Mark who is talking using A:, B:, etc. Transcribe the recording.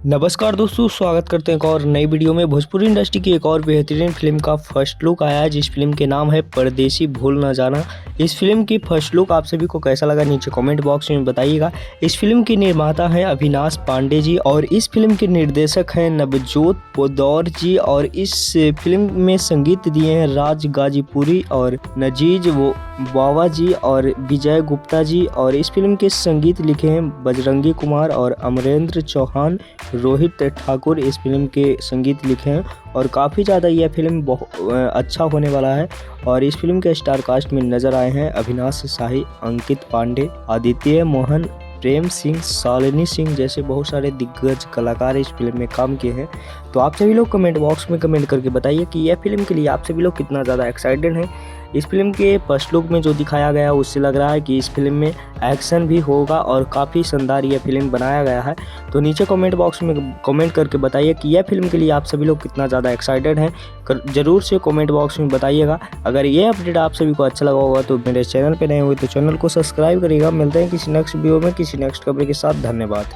A: नमस्कार दोस्तों, स्वागत करते हैं एक और नई वीडियो में। भोजपुरी इंडस्ट्री की एक और बेहतरीन फिल्म का फर्स्ट लुक आया है, जिस फिल्म के नाम है परदेसी भूल न जाना। इस फिल्म की फर्स्ट लुक आप सभी को कैसा लगा नीचे कमेंट बॉक्स में बताइएगा। इस फिल्म के निर्माता हैं अविनाश पांडे जी और इस फिल्म के निर्देशक हैं नवजोत पोद्दार जी और इस फिल्म में संगीत दिए हैं राज गाजीपुरी और नजीज बावा जी और विजय गुप्ता जी और इस फिल्म के संगीत लिखे हैं बजरंगी कुमार और अमरेंद्र चौहान। रोहित ठाकुर इस फिल्म के संगीत लिखे हैं और काफ़ी ज़्यादा यह फिल्म बहुत अच्छा होने वाला है। और इस फिल्म के स्टार कास्ट में नजर आए हैं अविनाश शाही, अंकित पांडे, आदित्य मोहन, प्रेम सिंह, शालिनी सिंह जैसे बहुत सारे दिग्गज कलाकार इस फिल्म में काम किए हैं। तो आप सभी लोग कमेंट बॉक्स में कमेंट करके बताइए कि यह फिल्म के लिए आप सभी लोग कितना ज़्यादा एक्साइटेड हैं। इस फिल्म के फर्स्ट लुक में जो दिखाया गया उससे लग रहा है कि इस फिल्म में एक्शन भी होगा और काफ़ी शानदार यह फिल्म बनाया गया है। तो नीचे कमेंट बॉक्स में कमेंट करके बताइए कि यह फिल्म के लिए आप सभी लोग कितना ज़्यादा एक्साइटेड हैं। ज़रूर से कमेंट बॉक्स में बताइएगा। अगर ये अपडेट आप सभी को अच्छा लगा होगा तो मेरे चैनल पर नए हुए तो चैनल को सब्सक्राइब करिएगा। मिलते हैं किसी नेक्स्ट वीडियो में किसी नेक्स्ट खबर के साथ। धन्यवाद।